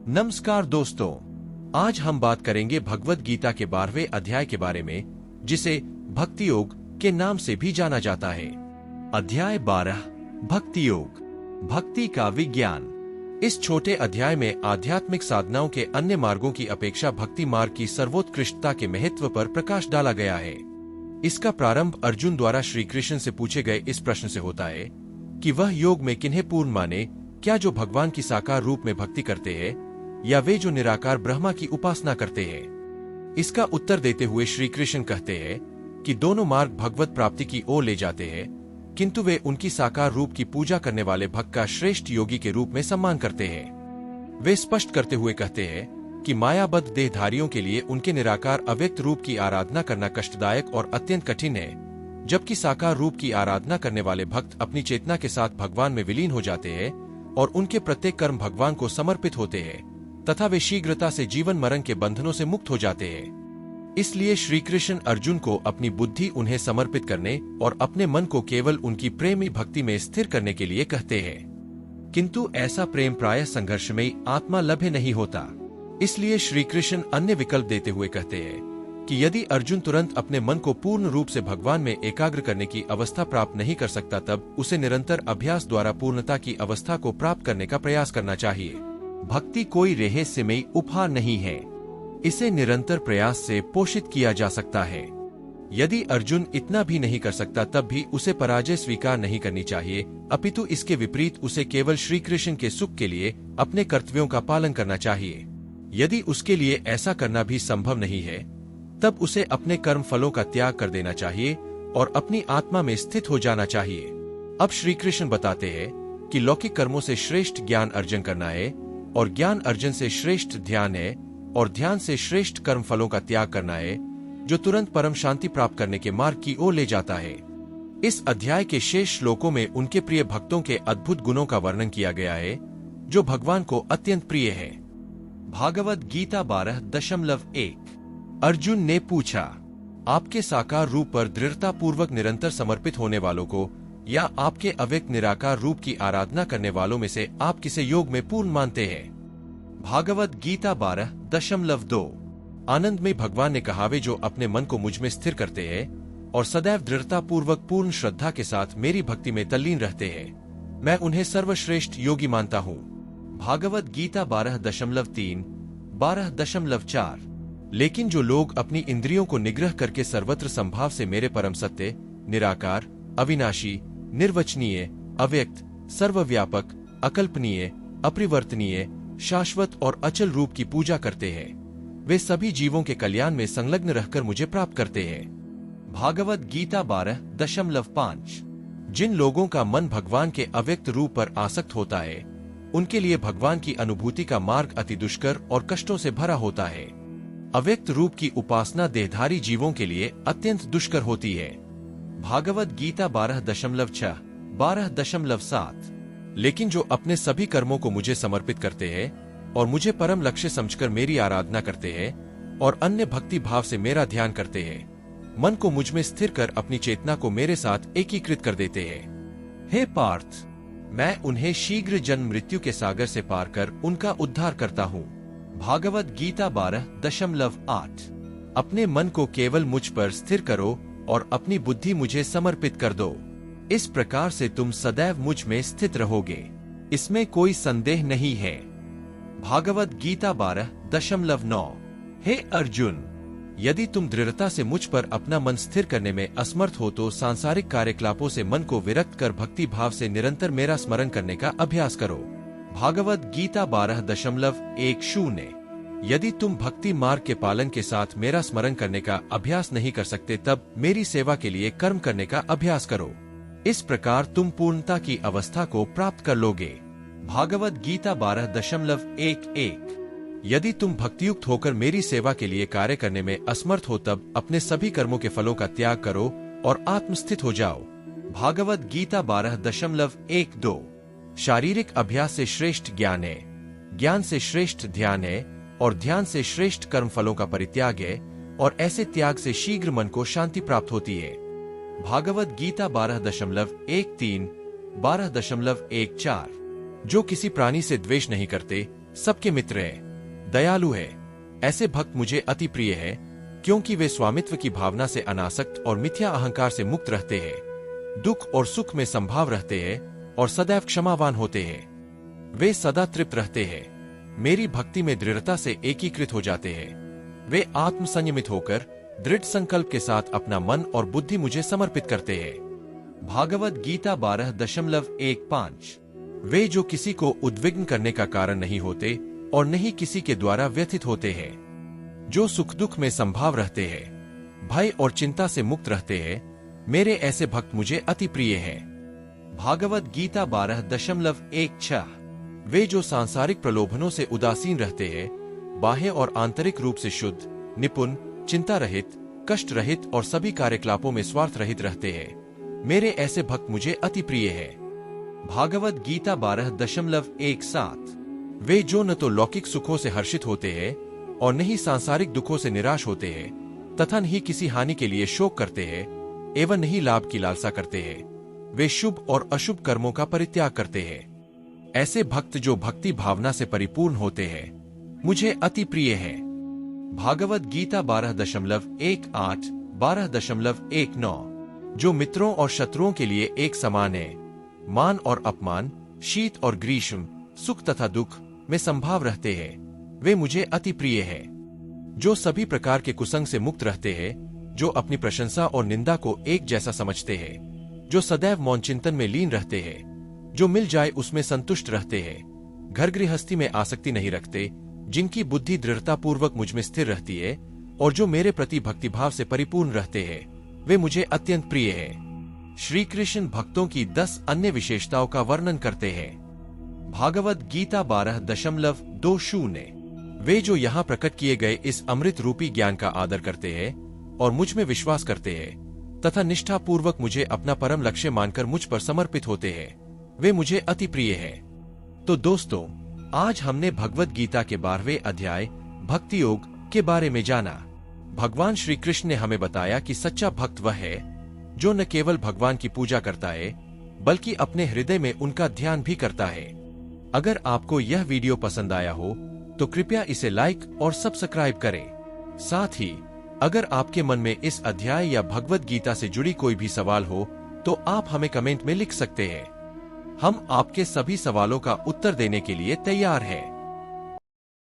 नमस्कार दोस्तों, आज हम बात करेंगे भगवद गीता के 12वें अध्याय के बारे में, जिसे भक्ति योग के नाम से भी जाना जाता है। अध्याय 12 भक्ति योग, भक्ति का विज्ञान। इस छोटे अध्याय में आध्यात्मिक साधनाओं के अन्य मार्गों की अपेक्षा भक्ति मार्ग की सर्वोत्कृष्टता के महत्व पर प्रकाश डाला गया है। इसका प्रारंभ अर्जुन द्वारा श्री कृष्ण से पूछे गए इस प्रश्न से होता है कि वह योग में किन्हें पूर्ण माने, क्या जो भगवान की साकार रूप में भक्ति करते हैं या वे जो निराकार ब्रह्मा की उपासना करते हैं। इसका उत्तर देते हुए श्री कृष्ण कहते हैं कि दोनों मार्ग भगवत प्राप्ति की ओर ले जाते हैं, किंतु वे उनकी साकार रूप की पूजा करने वाले भक्त का श्रेष्ठ योगी के रूप में सम्मान करते हैं। वे स्पष्ट करते हुए कहते हैं कि मायाबद्ध देहधारियों के लिए उनके निराकार अव्यक्त रूप की आराधना करना कष्टदायक और अत्यंत कठिन है, जबकि साकार रूप की आराधना करने वाले भक्त अपनी चेतना के साथ भगवान में विलीन हो जाते हैं और उनके प्रत्येक कर्म भगवान को समर्पित होते हैं तथा वे शीघ्रता से जीवन मरण के बंधनों से मुक्त हो जाते हैं। इसलिए श्री कृष्ण अर्जुन को अपनी बुद्धि उन्हें समर्पित करने और अपने मन को केवल उनकी प्रेमी भक्ति में स्थिर करने के लिए कहते हैं। किंतु ऐसा प्रेम प्रायः संघर्षमयी आत्मा लभ्य नहीं होता। इसलिए श्री कृष्ण अन्य विकल्प देते हुए कहते हैं कि यदि अर्जुन तुरंत अपने मन को पूर्ण रूप से भगवान में एकाग्र करने की अवस्था प्राप्त नहीं कर सकता, तब उसे निरंतर अभ्यास द्वारा पूर्णता की अवस्था को प्राप्त करने का प्रयास करना चाहिए। भक्ति कोई रहस्यमयी उपहार नहीं है, इसे निरंतर प्रयास से पोषित किया जा सकता है। यदि अर्जुन इतना भी नहीं कर सकता, तब भी उसे पराजय स्वीकार नहीं करनी चाहिए, अपितु इसके विपरीत उसे केवल श्री कृष्ण के सुख के लिए अपने कर्तव्यों का पालन करना चाहिए। यदि उसके लिए ऐसा करना भी संभव नहीं है, तब उसे अपने कर्म फलों का त्याग कर देना चाहिए और अपनी आत्मा में स्थित हो जाना चाहिए। अब श्री कृष्ण बताते हैं कि लौकिक कर्मों से श्रेष्ठ ज्ञान अर्जन करना है और ज्ञान अर्जन से श्रेष्ठ ध्यान है और ध्यान से श्रेष्ठ कर्म फलों का त्याग करना है, जो तुरंत परम शांति प्राप्त करने के मार्ग की ओर ले जाता है। इस अध्याय के शेष श्लोकों में उनके प्रिय भक्तों के अद्भुत गुणों का वर्णन किया गया है, जो भगवान को अत्यंत प्रिय है। भागवत गीता 12.1 अर्जुन ने पूछा, आपके साकार रूप पर दृढ़ता पूर्वक निरंतर समर्पित होने वालों को या आपके अव्यक्त निराकार रूप की आराधना करने वालों में से आप किसे योग में पूर्ण मानते हैं? भागवत गीता 12.2 आनंद में भगवान ने कहा, वे जो अपने मन को मुझ में स्थिर करते हैं और सदैव दृढ़ता पूर्वक पूर्ण श्रद्धा के साथ मेरी भक्ति में तल्लीन रहते हैं, मैं उन्हें सर्वश्रेष्ठ योगी मानता हूँ। भागवत गीता 12.3 12.4 लेकिन जो लोग अपनी इंद्रियों को निग्रह करके सर्वत्र संभाव से मेरे परम सत्य, निराकार, अविनाशी, निर्वचनीय, अव्यक्त, सर्वव्यापक, अकल्पनीय, अपरिवर्तनीय, शाश्वत और अचल रूप की पूजा करते हैं, वे सभी जीवों के कल्याण में संलग्न रहकर मुझे प्राप्त करते हैं। भागवत गीता 12.5 जिन लोगों का मन भगवान के अव्यक्त रूप पर आसक्त होता है, उनके लिए भगवान की अनुभूति का मार्ग अति दुष्कर और कष्टों से भरा होता है। अव्यक्त रूप की उपासना देहधारी जीवों के लिए अत्यंत दुष्कर होती है। भागवत गीता 12.6 12.7 लेकिन जो अपने सभी कर्मों को मुझे समर्पित करते हैं और मुझे परम लक्ष्य समझकर मेरी आराधना करते हैं और अन्य भक्ति भाव से मेरा ध्यान करते हैं, मन को मुझ में स्थिर कर अपनी चेतना को मेरे साथ एकीकृत कर देते हैं। हे पार्थ, मैं उन्हें शीघ्र जन्म मृत्यु के सागर से पार कर उनका उद्धार करता हूँ। भागवत गीता 12.8 अपने मन को केवल मुझ पर स्थिर करो और अपनी बुद्धि मुझे समर्पित कर दो, इस प्रकार से तुम सदैव मुझ में स्थित रहोगे, इसमें कोई संदेह नहीं है। भागवत गीता 12.9 हे अर्जुन, यदि तुम दृढ़ता से मुझ पर अपना मन स्थिर करने में असमर्थ हो तो सांसारिक कार्यकलापों से मन को विरक्त कर भक्ति भाव से निरंतर मेरा स्मरण करने का अभ्यास करो। भागवत गीता 12.10 यदि तुम भक्ति मार्ग के पालन के साथ मेरा स्मरण करने का अभ्यास नहीं कर सकते, तब मेरी सेवा के लिए कर्म करने का अभ्यास करो, इस प्रकार तुम पूर्णता की अवस्था को प्राप्त कर लोगे। भागवत गीता 12.11 यदि तुम भक्तियुक्त होकर मेरी सेवा के लिए कार्य करने में असमर्थ हो, तब अपने सभी कर्मों के फलों का त्याग करो और आत्मस्थित हो जाओ। भागवत गीता 12.12 शारीरिक अभ्यास से श्रेष्ठ ज्ञान है, ज्ञान से श्रेष्ठ ध्यान है और ध्यान से श्रेष्ठ कर्म फलों का परित्याग है और ऐसे त्याग से शीघ्र मन को शांति प्राप्त होती है। भागवत गीता 12.13 12.14 जो किसी प्राणी से द्वेष नहीं करते, सबके मित्र है, दयालु है। ऐसे भक्त मुझे अति प्रिय है, क्योंकि वे स्वामित्व की भावना से अनासक्त और मिथ्या अहंकार से मुक्त रहते हैं, दुख और सुख में संभाव रहते हैं और सदैव क्षमावान होते हैं। वे सदा तृप्त रहते हैं, मेरी भक्ति में दृढ़ता से एकीकृत हो जाते हैं। वे आत्म संयमित होकर दृढ़ संकल्प के साथ अपना मन और बुद्धि मुझे समर्पित करते हैं। भागवत गीता 12.15। वे जो किसी को उद्विग्न करने का कारण नहीं होते और नहीं किसी के द्वारा व्यथित होते हैं, जो सुख दुख में संभाव रहते हैं, भय और चिंता से मुक्त रहते हैं, मेरे ऐसे भक्त मुझे अति प्रिय हैं। भागवत गीता 12.16। वे जो सांसारिक प्रलोभनों से उदासीन रहते हैं, बाह्य और आंतरिक रूप से शुद्ध, निपुण, चिंता रहित, कष्ट रहित और सभी कार्यकलापों में स्वार्थ रहित रहते हैं, मेरे ऐसे भक्त मुझे अति प्रिय है। भागवत गीता 12.17। वे जो न तो लौकिक सुखों से हर्षित होते हैं और न ही सांसारिक दुखों से निराश होते हैं, तथा न ही किसी हानि के लिए शोक करते हैं एवं न ही लाभ की लालसा करते हैं, वे शुभ और अशुभ कर्मों का परित्याग करते हैं। ऐसे भक्त जो भक्ति भावना से परिपूर्ण होते हैं, मुझे अति प्रिय है। भागवत गीता 12.18, 12.19। जो मित्रों और शत्रुओं के लिए एक समान है, मान और अपमान, शीत और ग्रीष्म, सुख तथा दुख में संभाव रहते हैं, वे मुझे अति प्रिय है। जो सभी प्रकार के कुसंग से मुक्त रहते हैं, जो अपनी प्रशंसा और निंदा को एक जैसा समझते हैं, जो सदैव मौन चिंतन में लीन रहते हैं, जो मिल जाए उसमें संतुष्ट रहते हैं, घर गृहस्थी में आसक्ति नहीं रखते, जिनकी बुद्धि दृढ़ता पूर्वक मुझ में स्थिर रहती है और जो मेरे प्रति भक्तिभाव से परिपूर्ण रहते हैं, वे मुझे अत्यंत प्रिय है। श्री कृष्ण भक्तों की 10 अन्य विशेषताओं का वर्णन करते हैं। भागवत गीता 12.20। वे जो यहाँ प्रकट किए गए इस अमृत रूपी ज्ञान का आदर करते हैं और मुझ में विश्वास करते हैं तथा निष्ठा पूर्वक मुझे अपना परम लक्ष्य मानकर मुझ पर समर्पित होते हैं, वे मुझे अति प्रिय है। तो दोस्तों, आज हमने भगवत गीता के 12वें अध्याय भक्ति योग के बारे में जाना। भगवान श्री कृष्ण ने हमें बताया कि सच्चा भक्त वह है जो न केवल भगवान की पूजा करता है, बल्कि अपने हृदय में उनका ध्यान भी करता है। अगर आपको यह वीडियो पसंद आया हो तो कृपया इसे लाइक और सब्सक्राइब करें। साथ ही अगर आपके मन में इस अध्याय या भगवत गीता से जुड़ी कोई भी सवाल हो तो आप हमें कमेंट में लिख सकते हैं। हम आपके सभी सवालों का उत्तर देने के लिए तैयार हैं।